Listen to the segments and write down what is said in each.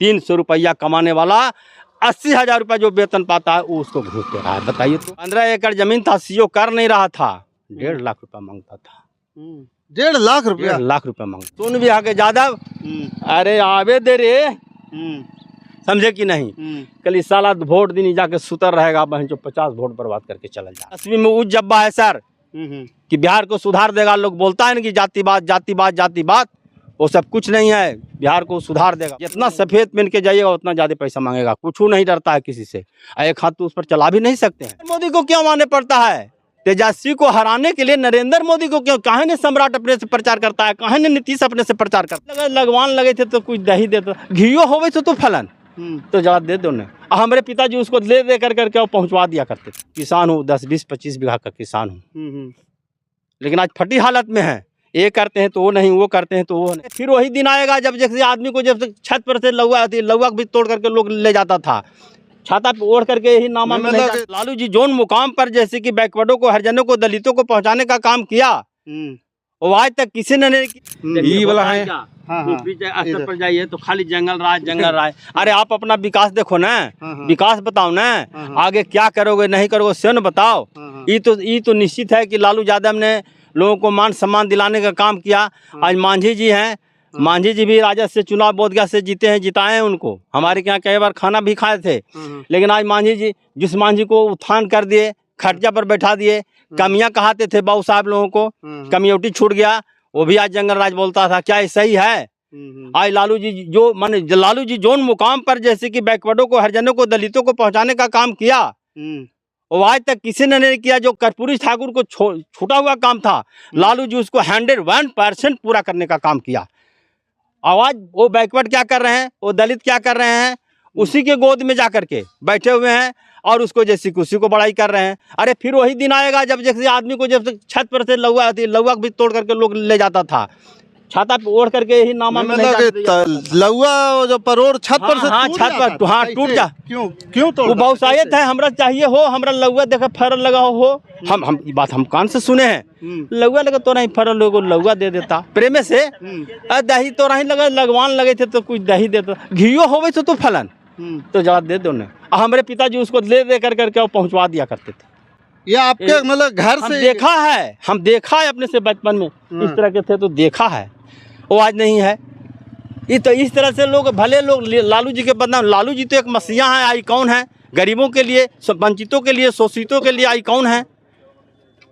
300 रुपया कमाने वाला 80,000 रुपया जो वेतन पाता है वो उसको घूस दे रहा है। बताइए तो 15 एकड़ जमीन था, सीओ कर नहीं रहा था, 1.5 लाख रुपया मांगता था। 1.5 लाख रुपया? 1.5 लाख रुपया मांगता। सुन भी आके यादव, अरे आवे दे रे, समझे कि नहीं? कल इस साल वोट दिन जाके सुतर रहेगा, बहन जो 50 वोट बर्बाद करके चला जाए। असली में उस जब्बा है सर कि बिहार को सुधार देगा। लोग बोलता है ना कि जातिवाद जातिवाद जातिवाद, वो सब कुछ नहीं है। बिहार को सुधार देगा। जितना सफेद पहन के जाइएगा उतना ज्यादा पैसा मांगेगा। कुछ नहीं डरता है किसी से, एक हाथ तो उस पर चला भी नहीं सकते हैं। मोदी को क्यों मानने पड़ता है? तेजस्वी को हराने के लिए नरेंद्र मोदी को क्यों? कहे ने सम्राट अपने से प्रचार करता है, कहे ने नीतीश अपने से प्रचार करता है। लगवान लगे थे तो कुछ दही देते, घियो होवे तो फलन तो जवाब दे दो। हमारे पिताजी उसको ले दे कर करके पहुंचवा दिया करते थे। किसान हूँ, 10, 20, 25 बीघा का किसान हूँ, लेकिन आज फटी हालत में है। ये करते हैं तो वो नहीं, वो करते हैं तो वो नहीं। फिर वही दिन आएगा जब जैसे आदमी को जब छत पर से लौवा आती, लौवा भी तोड़ करके लोग ले जाता था, छाता पे ओढ़ करके यही नामा में लालू जी जोन मुकाम पर जैसे कि बैकवर्डों को, हरिजनों को, दलितों को पहुंचाने का काम किया, वो आज तक किसी ने नहीं वाला है। स्तर पर जाइए तो खाली जंगल राज जंगल राज। अरे आप अपना विकास देखो ना, विकास बताओ ना, आगे क्या करोगे नहीं करोगे से न बताओ। ये तो निश्चित है कि लालू यादव ने लोगों को मान सम्मान दिलाने का काम किया। आज मांझी जी हैं, मांझी जी भी राजद से चुनाव बोधगया से जीते हैं, जिताए हैं उनको। हमारे यहाँ कई बार खाना भी खाए थे, लेकिन आज मांझी जी, जिस मांझी को उत्थान कर दिए, खर्चा पर बैठा दिए, कमियां कहाते थे बाबू साहब लोगों को, कमियोटी छूट गया, वो भी आज जंगल राज बोलता था। क्या ये सही है? आज लालू जी जो माने लालू जी जोन मुकाम पर जैसे कि बैकवर्डों को, हरिजनों को, दलितों को पहुंचाने का काम किया, वो आज तक किसी ने नहीं किया। जो कर्पूरी ठाकुर को छूटा हुआ काम था, लालू जी उसको 101% पूरा करने का काम किया। आवाज वो बैकवर्ड क्या कर रहे हैं, वो दलित क्या कर रहे हैं, उसी के गोद में जाकर के बैठे हुए हैं और उसको जैसी उसी को बड़ाई कर रहे हैं। अरे फिर वही दिन आएगा जब जैसे आदमी को जब छत पर से लौवा आती, लौवा भी तोड़ करके लोग ले जाता था, छाता पे ओढ़ करके यही नामा में लौवा जो परोड़ छत पर से छत पर टूट जा। क्यों वो बहुसायत है, हमरा चाहिए हो, हमरा लौवा देखा फरल लगा हो। हम बात हम कान से सुने हैं, लौवा लगा तो नहीं फरल, लोगों लौवा दे देता प्रेम से। दही तो नहीं लगा, लगवान लगे थे तो कुछ दही देता, घियो होवे तो फलन तो जवाब दे दो। हमारे पिताजी उसको ले दे कर करके पहुंचवा दिया करते थे। ये आपके मतलब घर से देखा है, हम देखा है अपने से बचपन में इस तरह के थे तो देखा है, वो आज नहीं है। ये तो इस तरह से लोग भले लोग लालू जी के बदनाम। लालू जी तो एक मसीहा है, आई कौन है? गरीबों के लिए, वंचितों के लिए, शोषितों के लिए आई कौन है?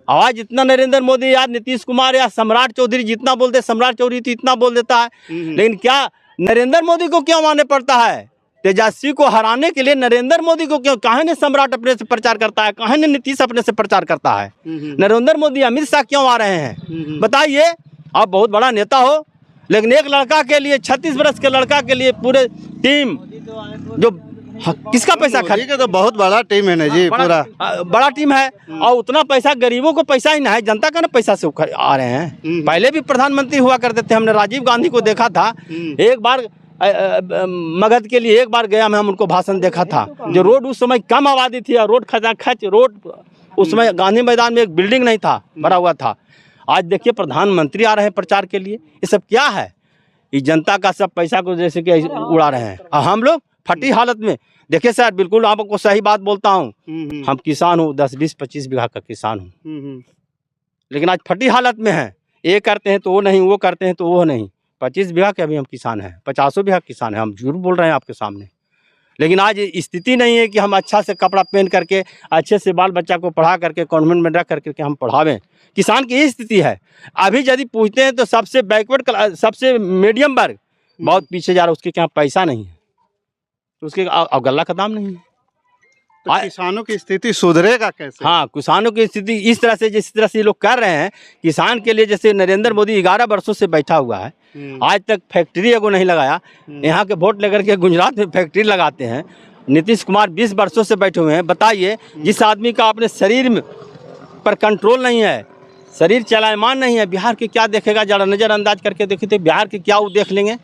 आवाज जितना नरेंद्र मोदी या नीतीश कुमार या सम्राट चौधरी जितना बोलते, सम्राट चौधरी तो इतना बोल देता है, लेकिन क्या नरेंद्र मोदी को क्यों मानने पड़ता है? तेजस्वी को हराने के लिए नरेंद्र मोदी को क्यों? कहे ने सम्राट अपने से प्रचार करता है, कहे ने नीतीश अपने से प्रचार करता है, नरेंद्र मोदी अमित शाह क्यों आ रहे हैं? बताइए। आप बहुत बड़ा नेता हो, लेकिन एक लड़का के लिए, 36 वर्ष के लड़का के लिए पूरे टीम जो किसका पैसा खर्च, तो बहुत बड़ा टीम है ना जी, पूरा बड़ा टीम है। और उतना पैसा गरीबों को पैसा ही ना है, जनता का ना पैसा से आ रहे हैं। पहले भी प्रधानमंत्री हुआ करते थे, हमने राजीव गांधी को देखा था। एक बार मगध के लिए एक बार गया मैं, हम उनको भाषण देखा था। जो रोड उस समय कम आबादी थी, रोड खचाखच रोड, उस समय गांधी मैदान में एक बिल्डिंग नहीं था, भरा हुआ था। आज देखिए प्रधानमंत्री आ रहे हैं प्रचार के लिए। ये सब क्या है? ये जनता का सब पैसा को जैसे कि उड़ा रहे हैं, और हम लोग फटी हालत में। देखिए सर, बिल्कुल आपको सही बात बोलता हूँ, हम किसान हूँ, 10, 20, 25 बीघा का किसान हूँ, लेकिन आज फटी हालत में है। ये करते हैं तो वो नहीं, वो करते हैं तो वो नहीं। 25 बीघा के अभी हम किसान हैं, 50 बीघा किसान हैं, हम झूठ बोल रहे हैं आपके सामने। लेकिन आज स्थिति नहीं है कि हम अच्छा से कपड़ा पहन करके, अच्छे से बाल बच्चा को पढ़ा करके, कॉन्वेंट में रख करके हम पढ़ावें। किसान की ये स्थिति है। अभी यदि पूछते हैं तो सबसे बैकवर्ड, सबसे मीडियम वर्ग बहुत पीछे जा रहा है, उसके यहाँ पैसा नहीं है, उसके गल्ला का दाम नहीं है। तो किसानों की स्थिति सुधरेगा कैसे? हाँ, किसानों की स्थिति इस तरह से, जिस तरह से ये लोग कर रहे हैं किसान के लिए। जैसे नरेंद्र मोदी 11 वर्षों से बैठा हुआ है, आज तक फैक्ट्री एगो नहीं लगाया। यहाँ के वोट लेकर के गुजरात में फैक्ट्री लगाते हैं। नीतीश कुमार 20 वर्षों से बैठे हुए हैं। बताइए, जिस आदमी का अपने शरीर में पर कंट्रोल नहीं है, शरीर चलायमान नहीं है, बिहार के क्या देखेगा? जरा नज़रअंदाज करके देखिए तो बिहार के क्या वो देख लेंगे।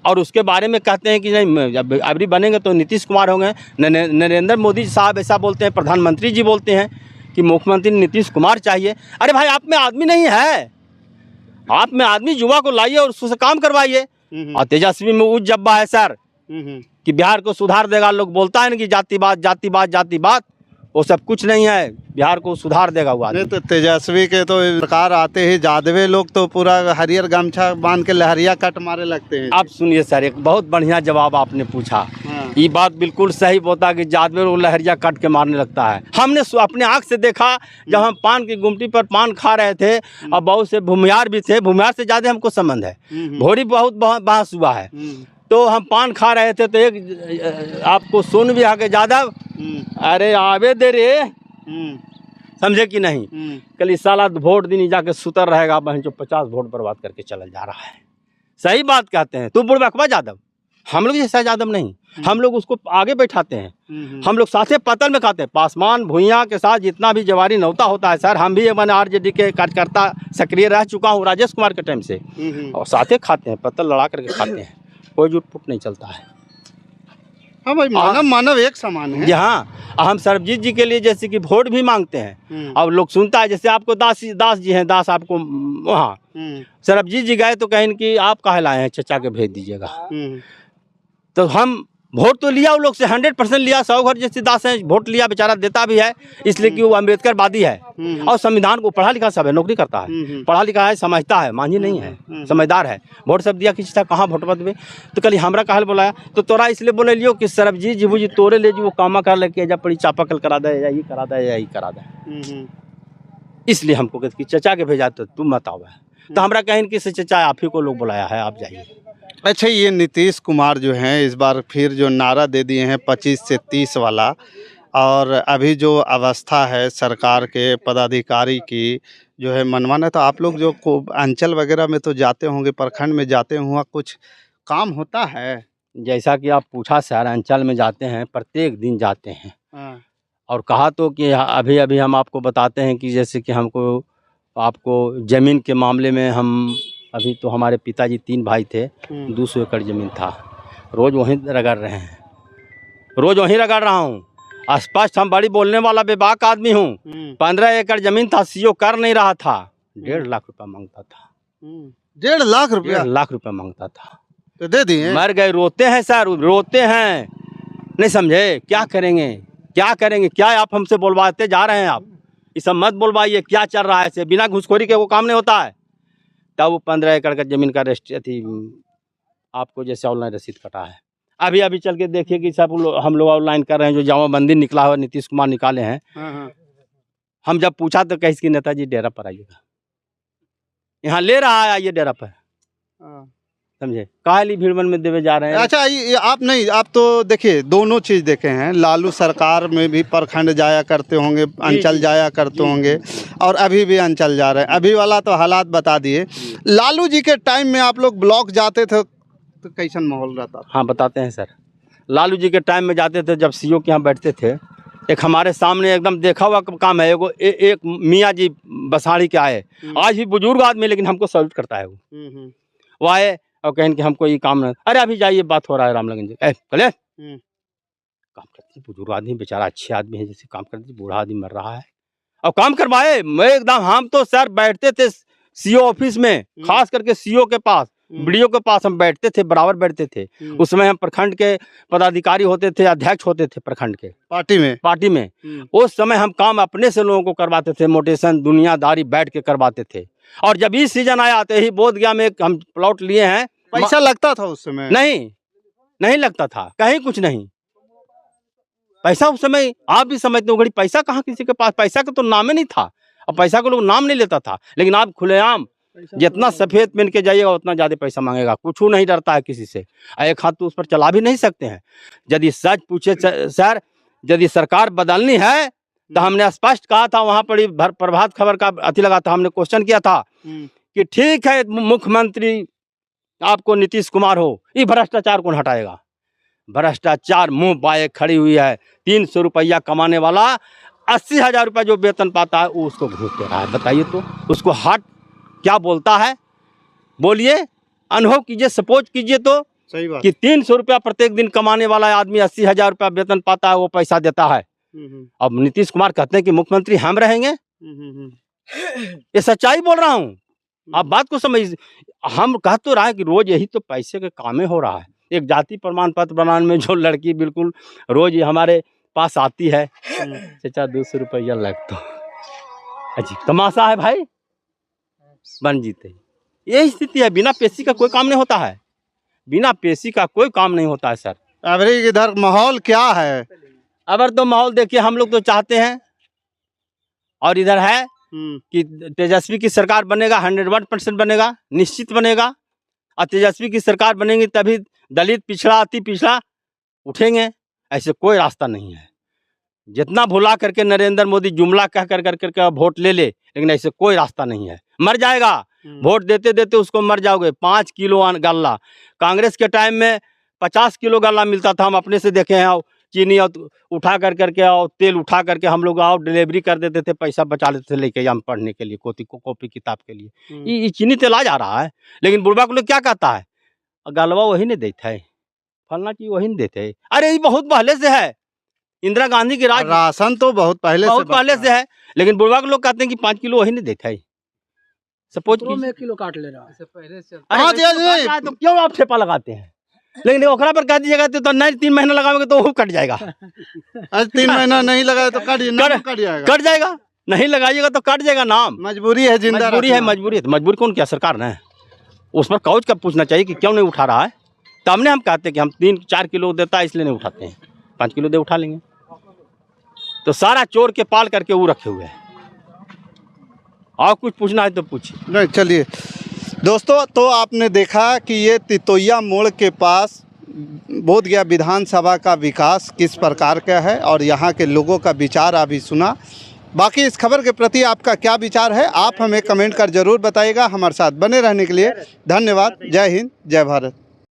और उसके बारे में कहते हैं कि नहीं, जब अभी बनेंगे तो नीतीश कुमार होंगे। नरेंद्र मोदी साहब ऐसा बोलते हैं, प्रधानमंत्री जी बोलते हैं कि मुख्यमंत्री नीतीश कुमार चाहिए। अरे भाई, आप में आदमी नहीं है, आप में आदमी, युवा को लाइए और उससे काम करवाइए। और तेजस्वी में उस जब्बा है सर कि बिहार को सुधार देगा। लोग बोलता है ना कि जातिवाद जातिवाद जातिवाद, वो सब कुछ नहीं है। बिहार को सुधार देगा वो आदमी। नहीं तो तेजस्वी के तो सरकार आते ही जादवे लोग तो पूरा हरियर गमछा बांध के लहरिया कट मारे लगते हैं। आप सुनिए सर, एक बहुत बढ़िया जवाब आपने पूछा। हाँ। ये बात बिल्कुल सही बोलता कि जादवे लोग लहरिया काट के मारने लगता है। हमने अपने आँख से देखा जब हम पान की गुमटी पर पान खा रहे थे, और बहुत से भूमियार भी थे। भूमियार से ज़्यादा हमको संबंध है, भोरी बहुत बहस हुआ है। तो हम पान खा रहे थे तो एक आपको सोनू विहार के यादव, अरे आवे दे रे, समझे कि नहीं, कल इस साल वोट दिन जाके सुतर रहेगा, बहन जो 50 वोट बर्बाद करके चला जा रहा है। सही बात कहते हैं। तू बुढ़बकवा यादव, हम लोग जैसा यादव नहीं, हम लोग उसको आगे बैठाते हैं। हम लोग साथे पतल में खाते हैं। पासवान भुइयां के साथ जितना भी जवारी नौता होता है सर, हम भी मैंने आरजेडी के कार्यकर्ता सक्रिय रह चुका हूँ राजेश कुमार के टाइम से, और साथे खाते हैं, पतल लड़ा करके खाते हैं, कोई झूठ फूट नहीं चलता है। हाँ भाई, मानव मानव एक समान है। यहाँ हम सरबजीत जी के लिए जैसे कि वोट भी मांगते हैं, अब लोग सुनता है, जैसे आपको दास जी हैं, दास आपको वहाँ सरबजीत जी गए तो कहें कि आप कहाँ लाए हैं, चचा के भेज दीजिएगा। तो हम वोट तो लिया उन लोग से 100% लिया। 100 घर जैसे दास है, वोट लिया, बेचारा देता भी है इसलिए कि वो अम्बेडकरवादी है और संविधान को पढ़ा लिखा सब है, नौकरी करता है, पढ़ा लिखा है, समझता है, मांझी नहीं है, समझदार है। वोट सब दिया किसी था, कहाँ वोट मत में। तो कल हमरा कहल बोलाया तो तोरा इसलिए बोले लियो कि सरबजीत जी बुझी तोरे ले जी वो कामा कर लेके जा पड़ी, चापाकल करा दे, या ये करा दे, या ये करा दे। इसलिए हमको कहते कि चचा के भेजा तो तुम मत आओ। तो हमरा कहें कि से चचा आप ही को लोग बुलाया है, आप जाइए। अच्छा, ये नीतीश कुमार जो हैं इस बार फिर जो नारा दे दिए हैं 25 से 30 वाला, और अभी जो अवस्था है सरकार के पदाधिकारी की जो है मनमाना, तो आप लोग जो अंचल वगैरह में तो जाते होंगे, प्रखंड में जाते हुआ कुछ काम होता है? जैसा कि आप पूछा सर, अंचल में जाते हैं, प्रत्येक दिन जाते हैं। और कहा तो कि अभी अभी हम आपको बताते हैं कि जैसे कि हमको आपको ज़मीन के मामले में हम अभी तो हमारे पिताजी 3 भाई थे, 200 एकड़ ज़मीन था, रोज़ वहीं रगड़ रहे हैं, रोज़ वहीं रगड़ रहा हूँ। स्पष्ट हम बड़ी बोलने वाला बेबाक आदमी हूँ। 15 एकड़ ज़मीन था, सीओ कर नहीं रहा था, 1.5 लाख रुपया मांगता था। 1.5 लाख रुपया? 1.5 लाख रुपया मांगता था, तो दे दिए? मर गए। रोते हैं सर, रोते हैं, नहीं समझे। क्या करेंगे, क्या करेंगे, क्या आप हमसे बोलवाते जा रहे हैं। आप ये सब मत बोलवाइए, क्या चल रहा है ऐसे, बिना घुसखोरी के वो काम नहीं होता है। तब वो 15 एकड़ का ज़मीन का रजिस्ट्री आपको जैसे ऑनलाइन रसीद कटा है। अभी अभी चल के देखिए कि सब हम लोग ऑनलाइन कर रहे हैं। जो जामा बंदी निकला हुआ नीतीश कुमार निकाले हैं। हम जब पूछा तो कहीं कि नेताजी डेरा पर आइएगा, यहाँ ले रहा है, आइए डेरा पर, समझे। काली भीड़वन में देवे जा रहे हैं। अच्छा, ये आप नहीं, आप तो देखिए दोनों चीज़ देखे हैं। लालू सरकार में भी प्रखंड जाया करते होंगे, अंचल जाया करते होंगे, और अभी भी अंचल जा रहे हैं। अभी वाला तो हालात बता दिए। लालू जी के टाइम में आप लोग ब्लॉक जाते थे तो कैसन माहौल रहता था? हाँ बताते हैं सर। लालू जी के टाइम में जाते थे, जब सीओ के यहाँ बैठते थे, एक हमारे सामने एकदम देखा हुआ काम है, एक मियाँ जी बसाड़ी के आए, आज भी बुजुर्ग आदमी, लेकिन हमको सल्यूट करता है वो आए और कहें कि हमको ये काम न, अरे अभी जाइए, बात हो रहा है रामलगन जी, चले काम करती। बुजुर्ग आदमी बेचारा अच्छे आदमी है, जैसे काम करती, बूढ़ा आदमी मर रहा है और काम करवाए। मैं एकदम, हम तो सर बैठते थे सीओ ऑफिस में, खास करके सीओ के पास, बीडीओ के पास हम बैठते थे, बराबर बैठते थे। उस समय हम प्रखंड के पदाधिकारी होते थे, अध्यक्ष होते थे प्रखंड के, पार्टी में। उस समय हम काम अपने से लोगों को करवाते थे, मोटेशन दुनियादारी बैठ के करवाते थे। और जब इस सीजन आया आते ही बोधगया में हम प्लॉट लिए हैं। पैसा लगता था उस समय? नहीं लगता था, कहीं कुछ नहीं पैसा उस समय। आप भी समझते हो घड़ी पैसा कहाँ किसी के पास, पैसा का तो नाम ही नहीं था, और पैसा को लोग नाम नहीं लेता था। लेकिन आप खुलेआम जितना सफेद पहन के जाइएगा उतना ज़्यादा पैसा मांगेगा, कुछ नहीं डरता है किसी से। एक हाथ तो उस पर चला भी नहीं सकते हैं। यदि सच पूछे सर, यदि सरकार बदलनी है तो हमने स्पष्ट कहा था, वहाँ पर प्रभात खबर का अति लगा था, हमने क्वेश्चन किया था कि ठीक है मुख्यमंत्री आपको नीतीश कुमार हो, ये भ्रष्टाचार कौन हटाएगा। भ्रष्टाचार मुंह बाए खड़ी हुई है। 300 रुपया कमाने वाला 80,000 रुपया जो वेतन पाता है वो उसको घूस दे रहा है। बताइए तो उसको हार्ट क्या बोलता है, बोलिए, अनुभव कीजिए, सपोज कीजिए तो सही बात कि 300 रुपया प्रत्येक दिन कमाने वाला आदमी 80,000 रुपया वेतन पाता है, वो पैसा देता है। अब नीतीश कुमार कहते हैं कि मुख्यमंत्री हम रहेंगे, ये सच्चाई बोल रहा हूँ, आप बात को समझ। हम कह तो रहा है कि रोज यही तो पैसे के कामे हो रहा है। एक जाति प्रमाण पत्र बनाने में जो लड़की बिल्कुल रोज ही हमारे पास आती है, चाचा 200 रुपया लग तो अजी तमाशा है भाई, बन जीते। यही स्थिति है, बिना पेशी का कोई काम नहीं होता है, बिना पेशी का कोई काम नहीं होता है सर। अब इधर माहौल क्या है? अगर तो माहौल देखिए, हम लोग तो चाहते हैं और इधर है कि तेजस्वी की सरकार बनेगा, 101% बनेगा, निश्चित बनेगा। और तेजस्वी की सरकार बनेगी तभी दलित पिछड़ा अति पिछड़ा उठेंगे, ऐसे कोई रास्ता नहीं है। जितना भुला करके नरेंद्र मोदी जुमला कह कर वोट ले ले, लेकिन ऐसे कोई रास्ता नहीं है। मर जाएगा, वोट देते देते उसको मर जाओगे। 5 किलो गल्ला, कांग्रेस के टाइम में 50 किलो गल्ला मिलता था, हम अपने से देखे हैं। चीनी उठा करके और तेल उठा करके हम लोग आओ डिलीवरी कर देते थे, पैसा बचा लेते थे लेके हम पढ़ने के लिए, कॉपी किताब के लिए। ये चीनी तेल आ जा रहा है, लेकिन बुढ़वा को लोग क्या कहता है, गलवा वही नहीं देता है, फलना चीज वही नहीं देते है। अरे ये बहुत पहले से है, इंदिरा गांधी के राशन तो बहुत पहले से है, लेकिन बुढ़वा के लोग कहते हैं कि 5 किलो वही नहीं देता है। सपोज में 1 किलो काट ले रहा है, पहले से तो क्यों आप ठेपा लगाते हैं? लेकिन ओखरा पर कह दीजिएगा तो नहीं, 3 महीना लगाओगे तो वो कट जाएगा। 3 महीना नहीं लगाया तो कट जाएगा, नहीं लगाइएगा तो कट जाएगा नाम। मजबूरी है, जिंदा मजबूरी है। मजबूरी कौन किया? सरकार ने। उस पर काउच का पूछना चाहिए कि क्यों नहीं उठा रहा है। तब हमने हम कहते हैं कि हम 3-4 किलो देता है इसलिए नहीं उठाते हैं, 5 किलो दे उठा लेंगे। तो सारा चोर के पाल करके वो रखे हुए हैं। और कुछ पूछना है तो पूछिए। नहीं, चलिए दोस्तों, तो आपने देखा कि ये तितोइया मोड़ के पास बोधगया विधानसभा का विकास किस प्रकार का है और यहाँ के लोगों का विचार अभी सुना। बाकी इस खबर के प्रति आपका क्या विचार है, आप हमें कमेंट कर जरूर बताइएगा। हमारे साथ बने रहने के लिए धन्यवाद। जय हिंद, जय भारत।